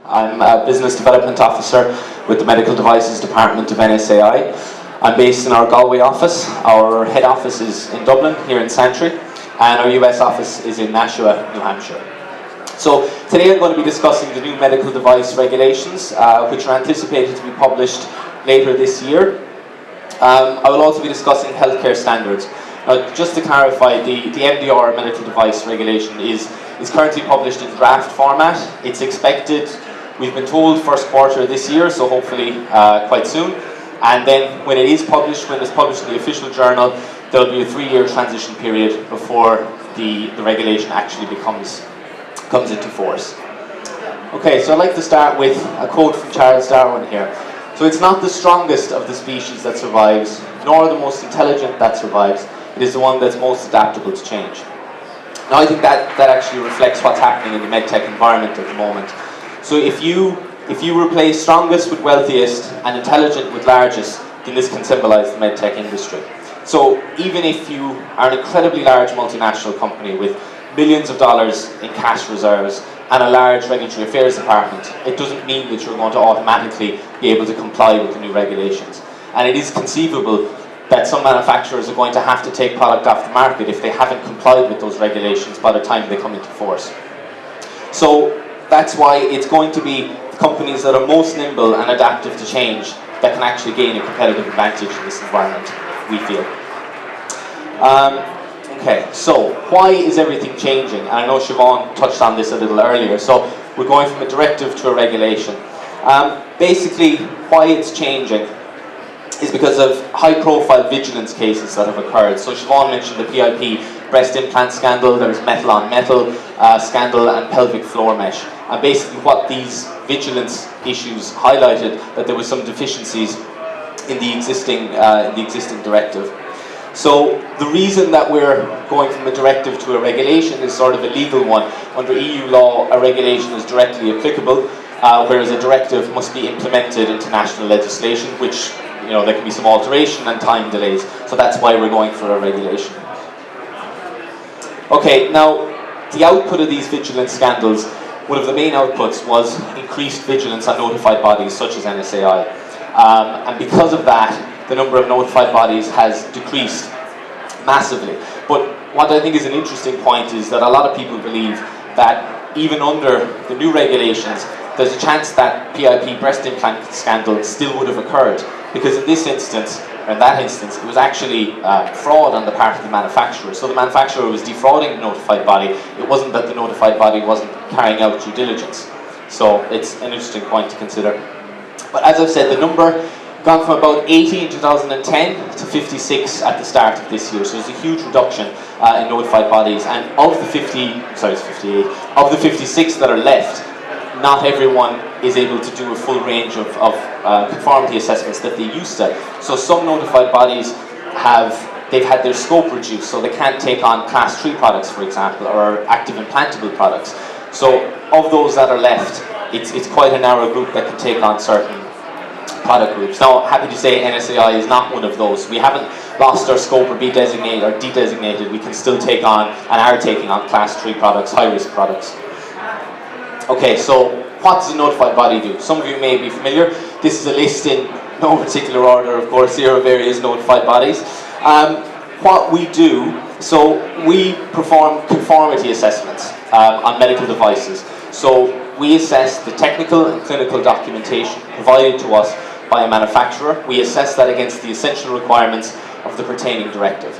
I'm a Business Development Officer with the Medical Devices Department of NSAI. I'm based in our Galway office. Our head office is in Dublin, here in Santry, and our US office is in Nashua, New Hampshire. So today I'm going to be discussing the new medical device regulations, which are anticipated to be published later this year. I will also be discussing healthcare standards. Just to clarify, the MDR medical device regulation is currently published in draft format. It's expected, we've been told, first quarter this year, so hopefully quite soon. And then when it is published, when it's published in the official journal, there'll be a 3-year transition period before the regulation actually comes into force. Okay, so I'd like to start with a quote from Charles Darwin here. So it's not the strongest of the species that survives, nor the most intelligent that survives. It is the one that's most adaptable to change. Now I think that actually reflects what's happening in the medtech environment at the moment. So if you replace strongest with wealthiest and intelligent with largest, then this can symbolize the medtech industry. So even if you are an incredibly large multinational company with millions of dollars in cash reserves and a large regulatory affairs department, it doesn't mean that you're going to automatically be able to comply with the new regulations. And it is conceivable that some manufacturers are going to have to take product off the market if they haven't complied with those regulations by the time they come into force. So that's why it's going to be companies that are most nimble and adaptive to change that can actually gain a competitive advantage in this environment, we feel. Okay, so why is everything changing? And I know Siobhan touched on this a little earlier. So we're going from a directive to a regulation. Basically, why it's changing is because of high-profile vigilance cases that have occurred. So Siobhan mentioned the PIP breast implant scandal, there's metal on metal scandal, and pelvic floor mesh. And basically what these vigilance issues highlighted, that there were some deficiencies in the existing directive. So the reason that we're going from a directive to a regulation is sort of a legal one. Under EU law, a regulation is directly applicable, whereas a directive must be implemented into national legislation, which, you know, there can be some alteration and time delays. So that's why we're going for a regulation. Okay, now the output of these vigilance scandals, one of the main outputs was increased vigilance on notified bodies such as NSAI. And because of that, the number of notified bodies has decreased massively. But what I think is an interesting point is that a lot of people believe that even under the new regulations, there's a chance that PIP breast implant scandal still would have occurred, because in this instance, or in that instance, it was actually fraud on the part of the manufacturer. So the manufacturer was defrauding the notified body. It wasn't that the notified body wasn't carrying out due diligence. So it's an interesting point to consider. But as I've said, the number gone from about 80 in 2010 to 56 at the start of this year. So there's a huge reduction in notified bodies. And of the 58, of the 56 that are left, not everyone is able to do a full range of conformity assessments that they used to. So some notified bodies they've had their scope reduced, so they can't take on class 3 products, for example, or active implantable products. So of those that are left, it's quite a narrow group that can take on certain product groups. Now, happy to say NSAI is not one of those. We haven't lost our scope or be designated or de-designated. We can still take on and are taking on class 3 products, high-risk products. Okay, so what does a notified body do? Some of you may be familiar. This is a list in no particular order, of course, here of various notified bodies. What we do, so we perform conformity assessments on medical devices. So we assess the technical and clinical documentation provided to us by a manufacturer. We assess that against the essential requirements of the pertaining directive.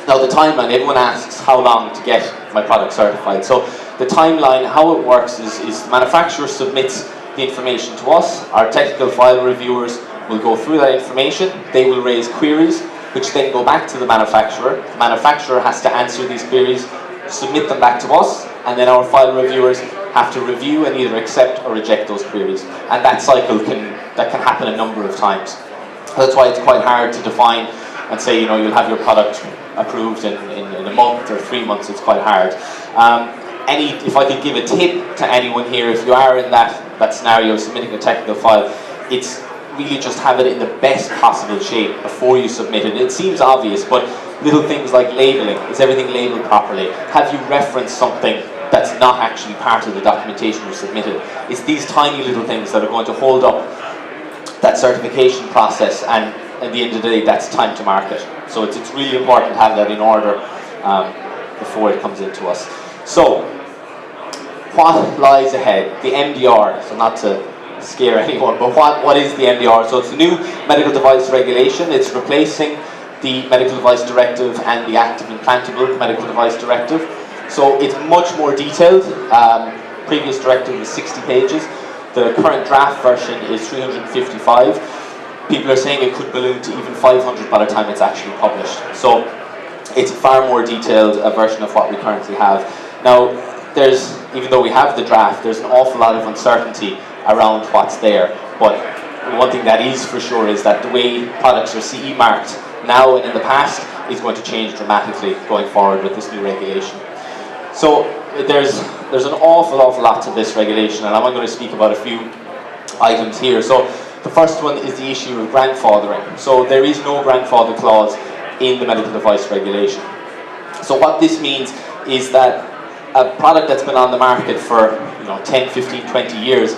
Now the timeline, everyone asks how long to get my product certified. So the timeline, how it works is the manufacturer submits the information to us. Our technical file reviewers will go through that information. They will raise queries, which then go back to the manufacturer. The manufacturer has to answer these queries, submit them back to us, and then our file reviewers have to review and either accept or reject those queries. And that cycle can happen a number of times. That's why it's quite hard to define and say, you know, you'll have your product approved in a month or 3 months. It's quite hard. If I could give a tip to anyone here, if you are in that scenario, submitting a technical file, it's really just have it in the best possible shape before you submit it. It seems obvious, but Little things like labeling. Is everything labeled properly? Have you referenced something that's not actually part of the documentation you submitted? It's these tiny little things that are going to hold up that certification process, and at the end of the day, that's time to market. So it's really important to have that in order before it comes into us. So, what lies ahead? The MDR, so not to scare anyone, but what is the MDR? So it's the new medical device regulation. It's replacing the medical device directive and the active implantable medical device directive. So it's much more detailed. Previous directive was 60 pages. The current draft version is 355. People are saying it could balloon to even 500 by the time it's actually published. So it's a far more detailed version of what we currently have. Now, even though we have the draft, there's an awful lot of uncertainty around what's there. But one thing that is for sure is that the way products are CE marked now and in the past is going to change dramatically going forward with this new regulation. So there's an awful lot to this regulation, and I'm going to speak about a few items here. So the first one is the issue of grandfathering. So there is no grandfather clause in the medical device regulation. So what this means is that a product that's been on the market for 10, 15, 20 years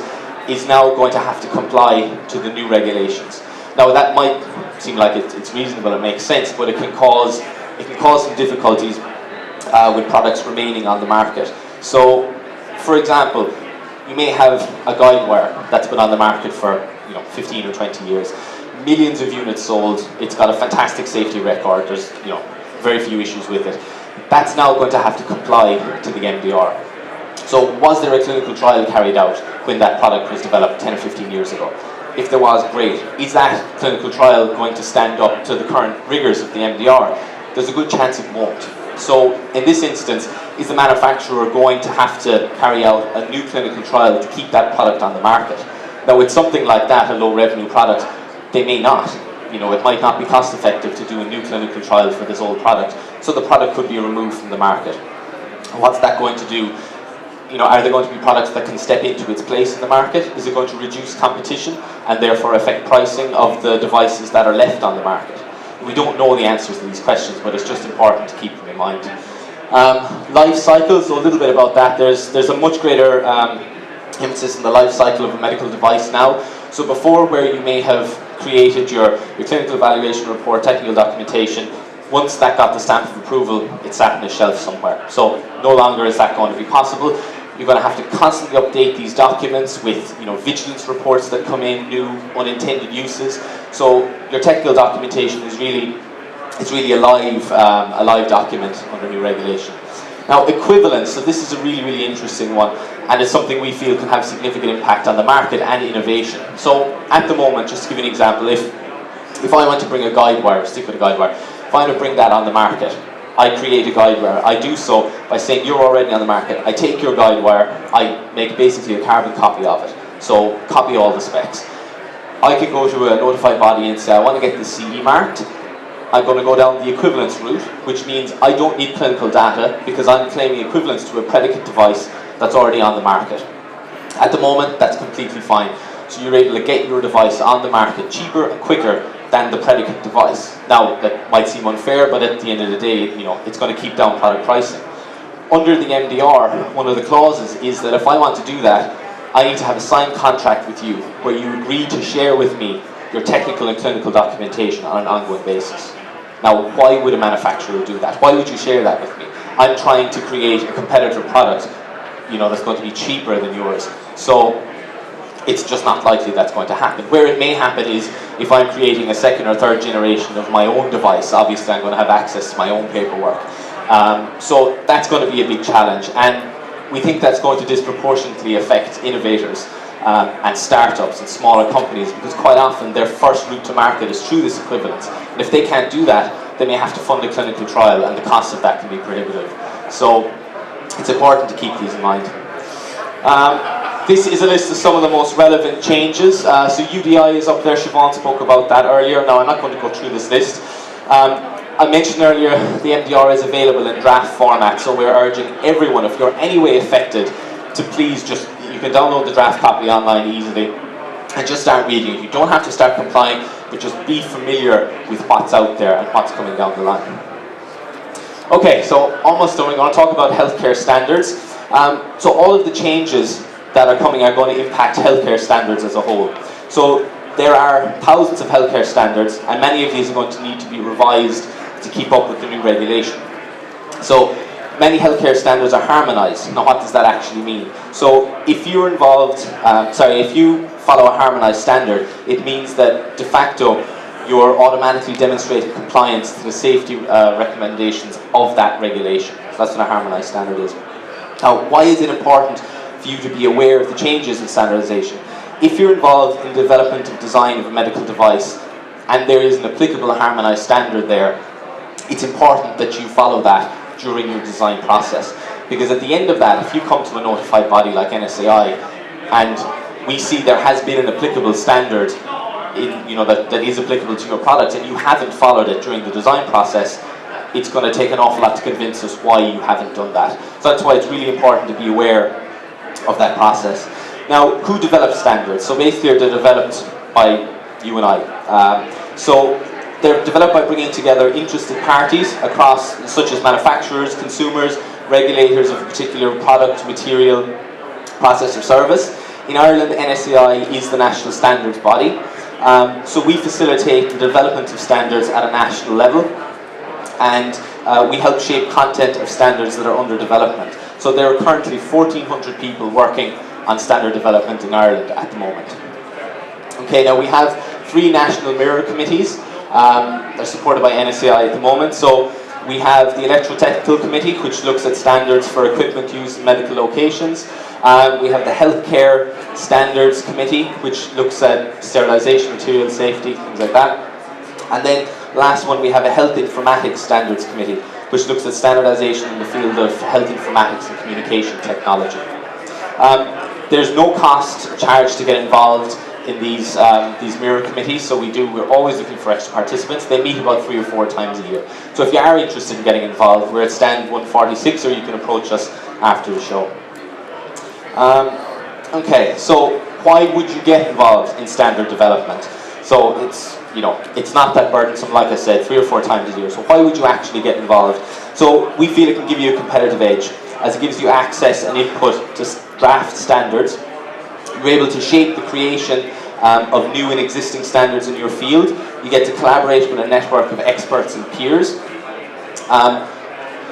is now going to have to comply to the new regulations. Now that might seem like it's reasonable, it makes sense, but it can cause some difficulties with products remaining on the market. So, for example, you may have a guide wire that's been on the market for 15 or 20 years, millions of units sold. It's got a fantastic safety record. There's very few issues with it. That's now going to have to comply to the MDR. So, was there a clinical trial carried out when that product was developed 10 or 15 years ago? If there was, great. Is that clinical trial going to stand up to the current rigors of the MDR? There's a good chance it won't. So in this instance, is the manufacturer going to have to carry out a new clinical trial to keep that product on the market? Now with something like that, a low revenue product, they may not. It might not be cost effective to do a new clinical trial for this old product, so the product could be removed from the market. And what's that going to do? Are there going to be products that can step into its place in the market? Is it going to reduce competition and therefore affect pricing of the devices that are left on the market? We don't know the answers to these questions, but it's just important to keep them in mind. Life cycle, so a little bit about that. There's a much greater emphasis on the life cycle of a medical device now. So before, where you may have created your clinical evaluation report, technical documentation, once that got the stamp of approval, it sat on a shelf somewhere. So no longer is that going to be possible. You're going to have to constantly update these documents with vigilance reports that come in, new unintended uses. So your technical documentation is really a live document under new regulation. Now equivalence, so this is a really interesting one, and it's something we feel can have significant impact on the market and innovation. So at the moment, just to give you an example, if I want to bring a guide wire, stick with a guide wire, if I want to bring that on the market, I create a guide wire. I do so by saying you're already on the market. I take your guide wire, I make basically a carbon copy of it. So copy all the specs. I can go to a notified body and say I want to get this CE marked. I'm going to go down the equivalence route, which means I don't need clinical data because I'm claiming equivalence to a predicate device that's already on the market. At the moment, that's completely fine. So you're able to get your device on the market cheaper and quicker than the predicate device. Now, that might seem unfair, but at the end of the day, it's going to keep down product pricing. Under the MDR, one of the clauses is that if I want to do that, I need to have a signed contract with you where you agree to share with me your technical and clinical documentation on an ongoing basis. Now, why would a manufacturer do that? Why would you share that with me? I'm trying to create a competitive product, that's going to be cheaper than yours. So it's just not likely that's going to happen. Where it may happen is if I'm creating a second or third generation of my own device, obviously I'm going to have access to my own paperwork. So that's going to be a big challenge, and we think that's going to disproportionately affect innovators and startups and smaller companies, because quite often their first route to market is through this equivalence. And if they can't do that, they may have to fund a clinical trial, and the cost of that can be prohibitive. So it's important to keep these in mind. This is a list of some of the most relevant changes. So UDI is up there. Siobhan spoke about that earlier. Now I'm not going to go through this list. I mentioned earlier the MDR is available in draft format, so we're urging everyone, if you're any way affected, to please you can download the draft copy online easily and just start reading it. You don't have to start complying, but just be familiar with what's out there and what's coming down the line. Okay, so almost done. We're going to talk about healthcare standards. So all of the changes that are coming are going to impact healthcare standards as a whole. So there are thousands of healthcare standards, and many of these are going to need to be revised to keep up with the new regulation. So many healthcare standards are harmonised. Now, what does that actually mean? So if you're involved, if you follow a harmonised standard, it means that de facto you're automatically demonstrating compliance to the safety recommendations of that regulation. So that's what a harmonised standard is. Now, why is it important for you to be aware of the changes in standardisation? If you're involved in the development and design of a medical device, and there is an applicable harmonised standard there, it's important that you follow that during your design process. Because at the end of that, if you come to a notified body like NSAI, and we see there has been an applicable standard that is applicable to your product, and you haven't followed it during the design process, it's going to take an awful lot to convince us why you haven't done that. So that's why it's really important to be aware of that process. Now, who develops standards? So basically they're developed by you and I. So they're developed by bringing together interested parties across, such as manufacturers, consumers, regulators of a particular product, material, process or service. In Ireland, NSAI is the national standards body. So we facilitate the development of standards at a national level, and we help shape content of standards that are under development. So there are currently 1,400 people working on standard development in Ireland at the moment. Okay, now we have 3 national mirror committees. They're supported by NSAI at the moment. So we have the Electrotechnical Committee, which looks at standards for equipment used in medical locations. We have the Healthcare Standards Committee, which looks at sterilisation, material safety, things like that. And then last one, we have a Health Informatics Standards Committee, which looks at standardisation in the field of health informatics and communication technology. There's no cost charged to get involved in these mirror committees, so we're always looking for extra participants. They meet about 3 or 4 times a year. So if you are interested in getting involved, we're at stand 146, or you can approach us after the show. Okay, so why would you get involved in standard development? So it's not that burdensome, like I said, 3 or 4 times a year. So why would you actually get involved? So we feel it can give you a competitive edge, as it gives you access and input to draft standards. You're able to shape the creation of new and existing standards in your field. You get to collaborate with a network of experts and peers.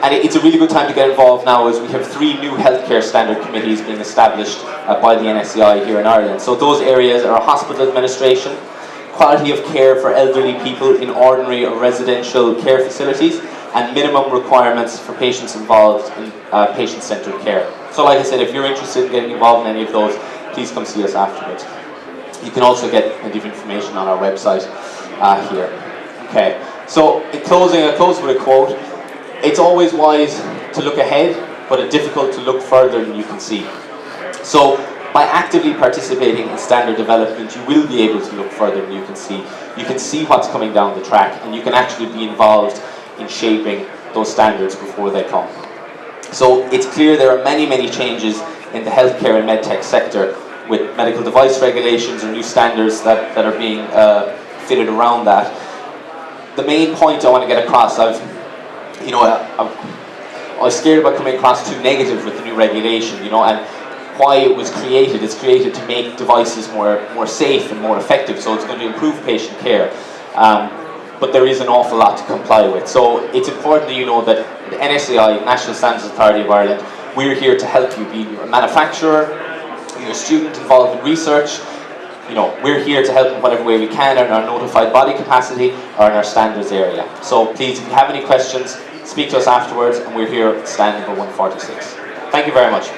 And it's a really good time to get involved now, as we have 3 new healthcare standard committees being established by the NSAI here in Ireland. So those areas are hospital administration, quality of care for elderly people in ordinary or residential care facilities, and minimum requirements for patients involved in patient-centred care. So like I said, if you're interested in getting involved in any of those, please come see us afterwards. You can also get plenty of information on our website here. Okay, so in closing, I close with a quote. It's always wise to look ahead, but it's difficult to look further than you can see. So by actively participating in standard development, you will be able to look further than you can see. You can see what's coming down the track, and you can actually be involved in shaping those standards before they come. So it's clear there are many, many changes in the healthcare and medtech sector, with medical device regulations or new standards that are being fitted around that. The main point I want to get across, I was scared about coming across too negative with the new regulation, and why it was created. It's created to make devices more safe and more effective, so it's going to improve patient care. But there is an awful lot to comply with. So it's important that you know that the NSAI, National Standards Authority of Ireland, we're here to help you. Be a manufacturer, you're a student involved in research, we're here to help in whatever way we can in our notified body capacity or in our standards area. So please, if you have any questions, speak to us afterwards, and we're here at stand number 146. Thank you very much.